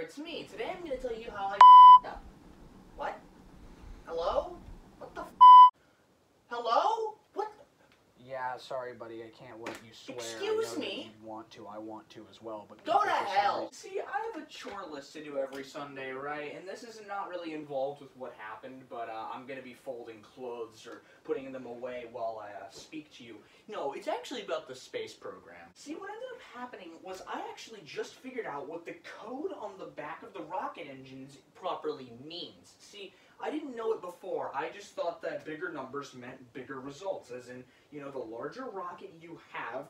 there, it's me. Today I'm going to tell you how I up. What? Hello? What the Hello? What? Yeah, sorry, buddy. I can't let you swear. Excuse me? That you want to. I want to as well, but go to hell! See, I have a chore list to do every Sunday, right? And this is not really involved with what happened, but I'm going to be folding clothes or putting them away while I speak to you. No, it's actually about the space program. See, what ended up happening was I actually just figured out what the code on the back of the rocket engines properly means. See, I didn't know it before. I just thought that bigger numbers meant bigger results, as in, you know, the larger rocket you have,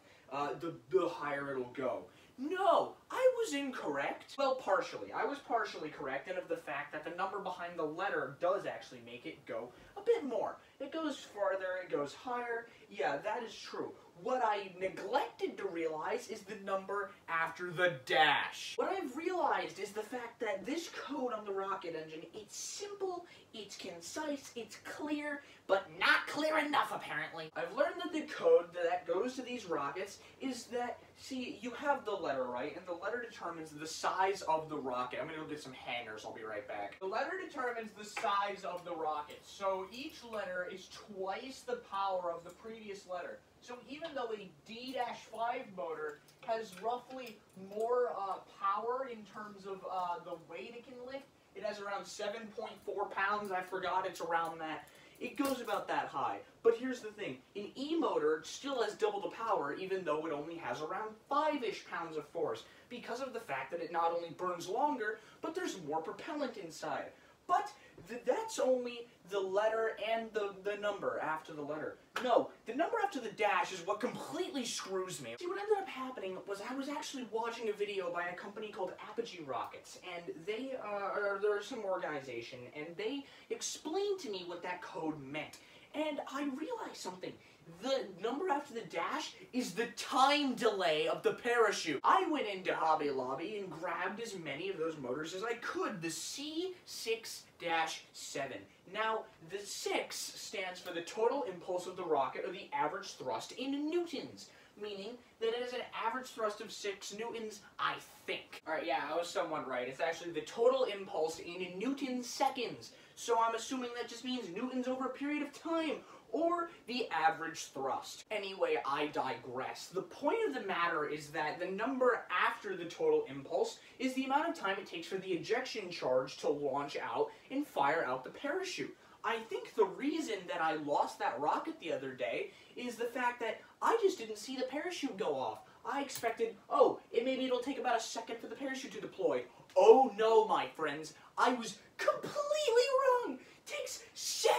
the higher it'll go. No, I was incorrect. Well, partially. I was partially correct, and of the fact that the number behind the letter does actually make it go a bit more. It goes farther, it goes higher. Yeah, that is true. What I neglected to realize is the number after the dash. What I've realized is the fact that this code on the rocket engine, it's simple, it's concise, it's clear, but not clear enough apparently. I've learned that the code that goes to these rockets is that, see, you have the letter, right? And the letter determines the size of the rocket. I'm gonna go get some hangers, I'll be right back. The letter determines the size of the rocket. So each letter is twice the power of the previous letter. So even though a D-5 motor has roughly more power in terms of the weight it can lift, it has around 7.4 pounds, I forgot, it's around that. It goes about that high. But here's the thing, an E-motor still has double the power even though it only has around 5-ish pounds of force because of the fact that it not only burns longer, but there's more propellant inside. But that's only the letter and the number after the letter. No, the number after the dash is what completely screws me. See, what ended up happening was I was actually watching a video by a company called Apogee Rockets, and they're some organization, and they explained to me what that code meant. And I realized something. The number after the dash is the time delay of the parachute. I went into Hobby Lobby and grabbed as many of those motors as I could, the C6-7. Now, the 6 stands for the total impulse of the rocket, or the average thrust in newtons, meaning that it has an average thrust of 6 newtons, I think. Alright, yeah, I was somewhat right. It's actually the total impulse in newton seconds. So I'm assuming that just means newtons over a period of time, or the average thrust. Anyway, I digress. The point of the matter is that the number after the total impulse is the amount of time it takes for the ejection charge to launch out and fire out the parachute. I think the reason that I lost that rocket the other day is the fact that I just didn't see the parachute go off. I expected, oh, maybe it'll take about a second for the parachute to deploy. Oh no, my friends, I was completely wrong. It takes 7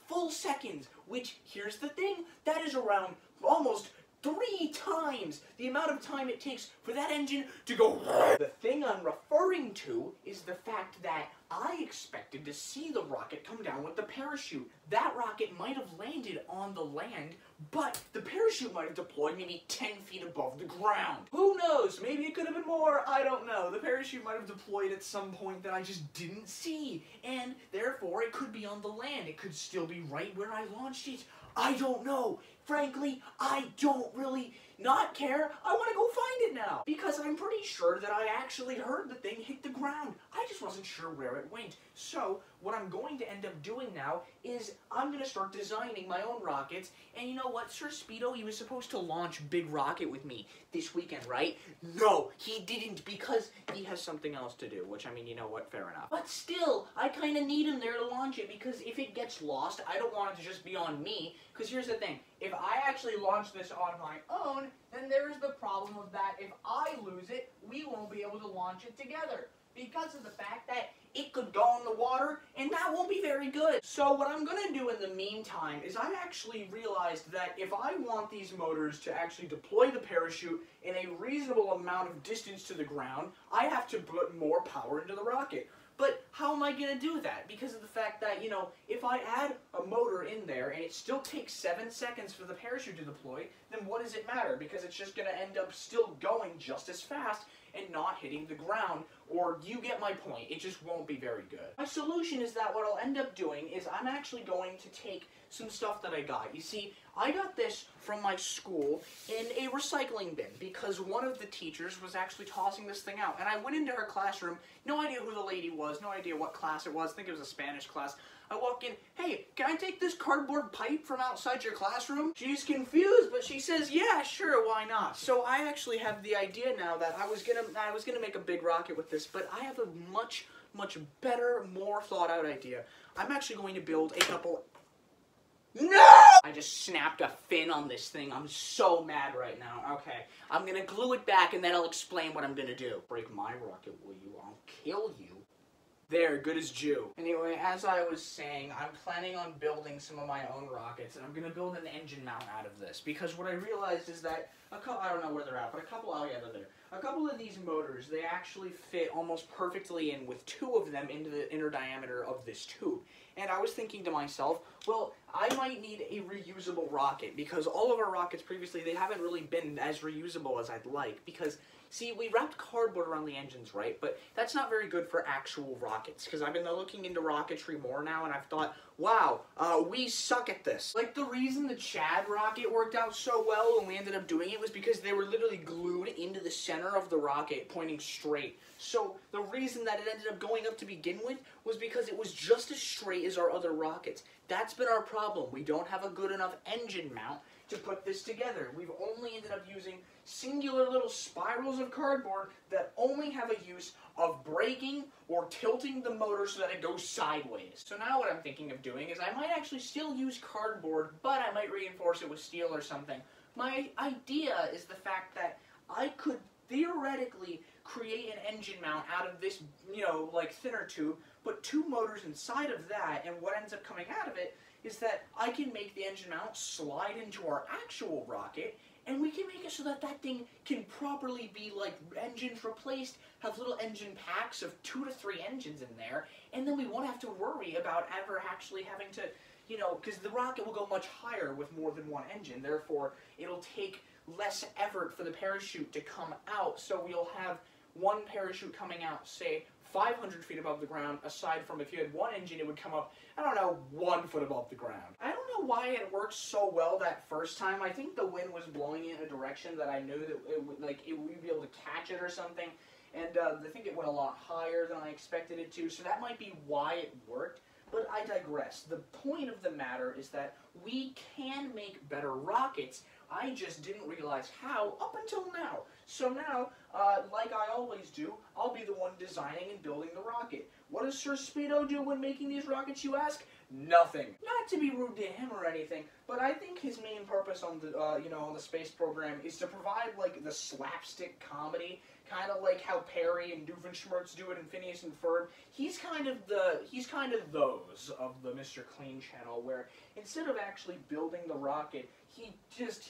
full seconds, which, here's the thing, that is around almost 3 times the amount of time it takes for that engine to go. The thing I'm referring to is the fact that I expected to see the rocket come down with the parachute. That rocket might have landed on the land, but the parachute might have deployed maybe 10 feet above the ground. Who knows? Maybe it could have been more. I don't know. The parachute might have deployed at some point that I just didn't see, and therefore it could be on the land. It could still be right where I launched it. I don't know. Frankly, I don't really not care. I want to go find it now, because I'm pretty sure that I actually heard the thing hit the ground. I just wasn't sure where it went. So what I'm going to end up doing now is I'm going to start designing my own rockets. And you know what? Sir Speedo, he was supposed to launch Big Rocket with me this weekend, right? No, he didn't, because he has something else to do, which, I mean, you know what? Fair enough. But still, I kind of need him there to launch it, because if it gets lost, I don't want it to just be on me. Because here's the thing. If I actually launch this on my own, then there's the problem of that if I lose it, we won't be able to launch it together, because of the fact that it could go in the water, and that won't be very good. So what I'm going to do in the meantime is I actually realized that if I want these motors to actually deploy the parachute in a reasonable amount of distance to the ground, I have to put more power into the rocket. But how am I going to do that? Because of the fact that, you know, if I add a motor in there and it still takes 7 seconds for the parachute to deploy, then what does it matter? Because it's just going to end up still going just as fast and not hitting the ground or you get my point. It just won't be very good. My solution is that what I'll end up doing is I'm actually going to take some stuff that I got. You see, I got this from my school in a recycling bin because one of the teachers was actually tossing this thing out. And I went into her classroom, no idea who the lady was, no idea what class it was. I think it was a Spanish class. I walk in, hey, can I take this cardboard pipe from outside your classroom? She's confused, but she says, yeah, sure, why not? So I actually have the idea now that I was gonna make a big rocket with this, but I have a much better, more thought out idea. I'm actually going to build a couple. No! I just snapped a fin on this thing. I'm so mad right now. Okay, I'm gonna glue it back and then I'll explain what I'm gonna do. Break my rocket, will you? I'll kill you. There, good as Jew. Anyway, as I was saying, I'm planning on building some of my own rockets, and I'm gonna build an engine mount out of this, because what I realized is that I don't know where they're at, but oh yeah, they're there. A couple of these motors, they actually fit almost perfectly in with 2 of them into the inner diameter of this tube. And I was thinking to myself, well, I might need a reusable rocket, because all of our rockets previously, they haven't really been as reusable as I'd like, because see, we wrapped cardboard around the engines, right? But that's not very good for actual rockets, because I've been looking into rocketry more now, and I've thought, wow, we suck at this. Like, the reason the Chad rocket worked out so well when we ended up doing it was because they were literally glued into the center of the rocket, pointing straight. So, the reason that it ended up going up to begin with was because it was just as straight as our other rockets. That's been our problem. We don't have a good enough engine mount to put this together. We've only ended up using singular little spirals of cardboard that only have a use of braking or tilting the motor so that it goes sideways. So now what I'm thinking of doing is I might actually still use cardboard, but I might reinforce it with steel or something. My idea is the fact that I could theoretically create an engine mount out of this, like thinner tube, put 2 motors inside of that, and what ends up coming out of it is that I can make the engine mount slide into our actual rocket, and we can make it so that that thing can properly be, like, engines replaced, have little engine packs of 2 to 3 engines in there, and then we won't have to worry about ever actually having to, because the rocket will go much higher with more than 1 engine, therefore it'll take less effort for the parachute to come out, so we'll have 1 parachute coming out, say, 500 feet above the ground, aside from if you had 1 engine, it would come up, 1 foot above the ground. I don't know why it worked so well that first time. I think the wind was blowing in a direction that I knew that we'd be able to catch it or something, and I think it went a lot higher than I expected it to, so that might be why it worked. But I digress. The point of the matter is that we can make better rockets. I just didn't realize how up until now. So now, like I always do, I'll be the one designing and building the rocket. What does Sir Speedo do when making these rockets, you ask? Nothing. Not to be rude to him or anything, but I think his main purpose on the, on the space program is to provide, like, the slapstick comedy, kind of like how Perry and Doofenshmirtz do it in Phineas and Ferb. He's kind of those of the Mr. Clean channel, where instead of actually building the rocket, he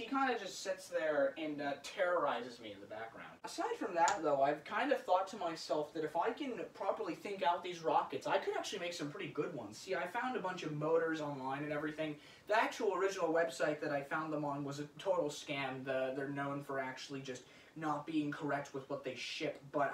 kind of just sits there and terrorizes me in the background. Aside from that, though, I've kind of thought to myself that if I can properly think out these rockets, I could actually make some pretty good ones. See, I found a bunch of motors online and everything. The actual original website that I found them on was a total scam. They're known for actually just not being correct with what they ship, but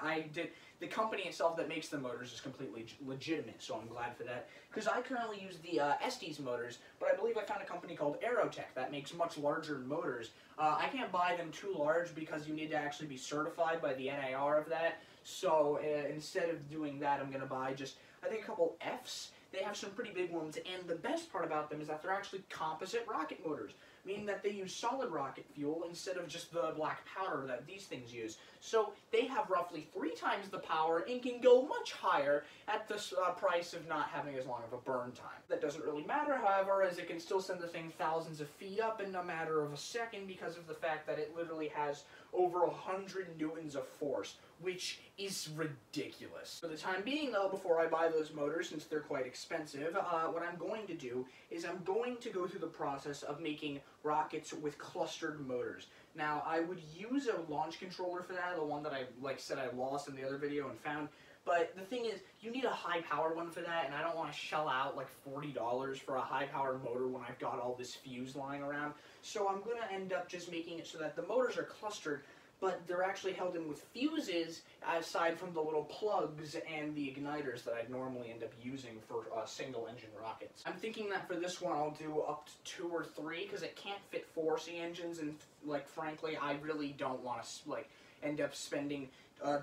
the company itself that makes the motors is completely legitimate, so I'm glad for that. Because I currently use the Estes motors, but I believe I found a company called Aerotech that makes much larger motors. I can't buy them too large because you need to actually be certified by the NAR of that, so instead of doing that, I'm going to buy just, I think, a couple Fs. They have some pretty big ones, and the best part about them is that they're actually composite rocket motors, meaning that they use solid rocket fuel instead of just the black powder that these things use. So they have roughly 3 times the power and can go much higher at the price of not having as long of a burn time. That doesn't really matter, however, as it can still send the thing thousands of feet up in a matter of a second because of the fact that it literally has over 100 newtons of force, which is ridiculous. For the time being, though, before I buy those motors, since they're quite expensive, what I'm going to do is I'm going to go through the process of making rockets with clustered motors. Now, I would use a launch controller for that, the one that I said I lost in the other video and found. But the thing is, you need a high-powered one for that, and I don't want to shell out like $40 for a high-powered motor when I've got all this fuse lying around. So I'm going to end up just making it so that the motors are clustered, but they're actually held in with fuses aside from the little plugs and the igniters that I'd normally end up using for single-engine rockets. I'm thinking that for this one I'll do up to 2 or 3 because it can't fit 4 C-engines, and like frankly I really don't want to like end up spending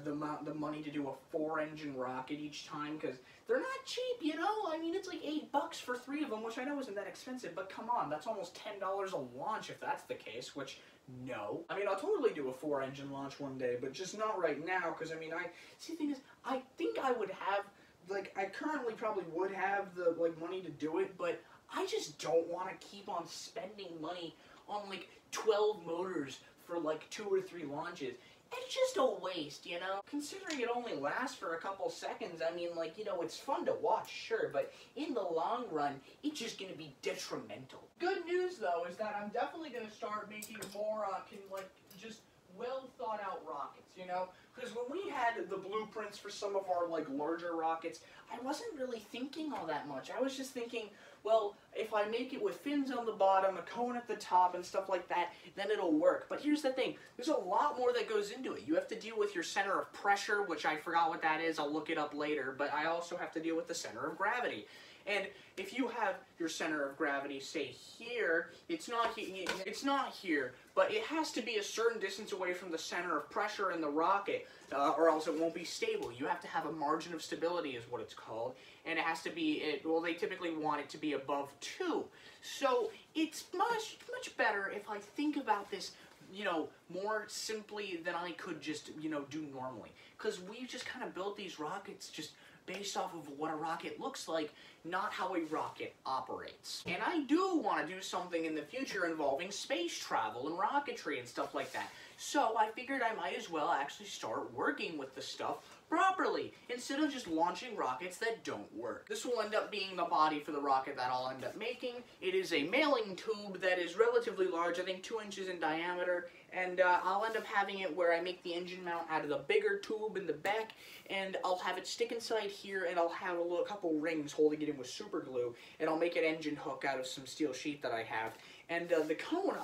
the money to do a 4-engine rocket each time, because they're not cheap, you know? I mean, it's like $8 for 3 of them, which I know isn't that expensive, but come on, that's almost $10 a launch if that's the case, which, no. I mean, I'll totally do a 4-engine launch one day, but just not right now, because, I mean, see, the thing is, I think I would have, like, I currently probably would have the, like, money to do it, but I just don't want to keep on spending money on, like, 12 motors for, like, 2 or 3 launches. It's just a waste, you know? Considering it only lasts for a couple seconds, I mean, like, you know, it's fun to watch, sure, but in the long run, it's just gonna be detrimental. Good news, though, is that I'm definitely gonna start making more, just well-thought-out rockets, you know? Because when we had the blueprints for some of our, like, larger rockets, I wasn't really thinking all that much. I was just thinking, well, if I make it with fins on the bottom, a cone at the top, and stuff like that, then it'll work. But here's the thing. There's a lot more that goes into it. You have to deal with your center of pressure, which I forgot what that is. I'll look it up later. But I also have to deal with the center of gravity. And if you have your center of gravity, say here, it's not here, but it has to be a certain distance away from the center of pressure in the rocket, or else it won't be stable. You have to have a margin of stability is what it's called, and it has to be, well, they typically want it to be above 2. So it's much better if I think about this, you know, more simply than I could just, you know, do normally. Because we just kind of built these rockets just based off of what a rocket looks like, not how a rocket operates. And I do want to do something in the future involving space travel and rocketry and stuff like that. So I figured I might as well actually start working with the stuff properly, instead of just launching rockets that don't work. This will end up being the body for the rocket that I'll end up making. It is a mailing tube that is relatively large, I think 2 inches in diameter, and I'll end up having it where I make the engine mount out of the bigger tube in the back, and I'll have it stick inside here, and I'll have a couple rings holding it in with super glue, and I'll make an engine hook out of some steel sheet that I have. And the cone,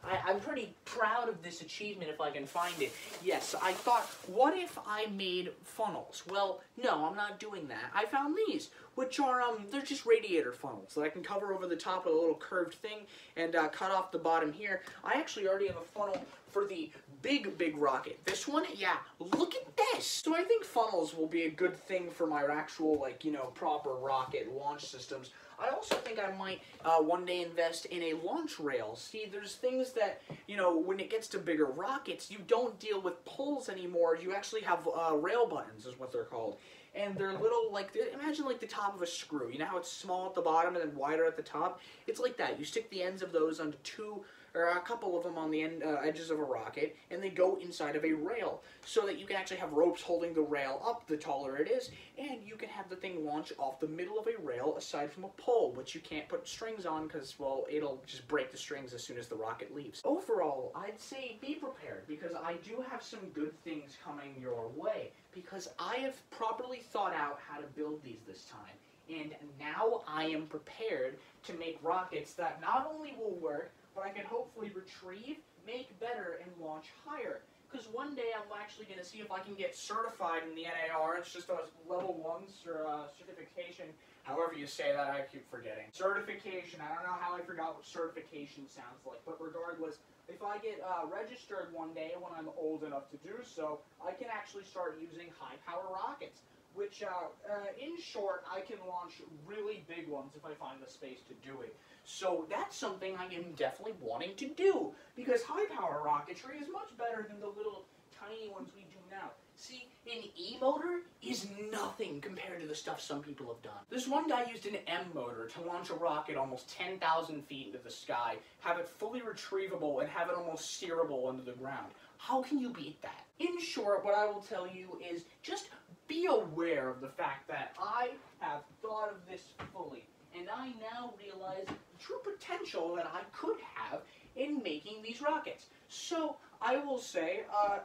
I'm pretty proud of this achievement if I can find it. Yes, I thought, what if I made funnels? Well, no, I'm not doing that. I found these, which are, they're just radiator funnels that I can cover over the top of a little curved thing and cut off the bottom here. I actually already have a funnel for the big rocket. This one, yeah, look at this! So I think funnels will be a good thing for my actual, like, you know, proper rocket launch systems. I also think I might one day invest in a launch rail. See, there's things that, you know, when it gets to bigger rockets, you don't deal with poles anymore. You actually have rail buttons, is what they're called. And they're little, like, imagine like the top of a screw. You know how it's small at the bottom and then wider at the top? It's like that. You stick the ends of those onto 2 or a couple of them on the edges of a rocket, and they go inside of a rail, so that you can actually have ropes holding the rail up the taller it is, and you can have the thing launch off the middle of a rail aside from a pole, which you can't put strings on because, well, it'll just break the strings as soon as the rocket leaves. Overall, I'd say be prepared, because I do have some good things coming your way, because I have properly thought out how to build these this time. And now I am prepared to make rockets that not only will work, but I can hopefully retrieve, make better, and launch higher. Because one day I'm actually going to see if I can get certified in the NAR. It's just a level 1 certification. However you say that, I keep forgetting. Certification. I don't know how I forgot what certification sounds like. But regardless, if I get registered one day when I'm old enough to do so, I can actually start using high-power rockets. Which, in short, I can launch really big ones if I find the space to do it. So that's something I am definitely wanting to do, because high-power rocketry is much better than the little tiny ones we do now. See, an E-motor is nothing compared to the stuff some people have done. This one guy used an M-motor to launch a rocket almost 10,000 feet into the sky, have it fully retrievable, and have it almost steerable under the ground. How can you beat that? In short, what I will tell you is just be aware of the fact that I have thought of this fully, and I now realize the true potential that I could have in making these rockets. So I will say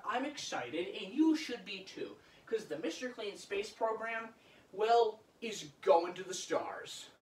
I'm excited, and you should be too, because the Mr. Clean Space program, well, is going to the stars.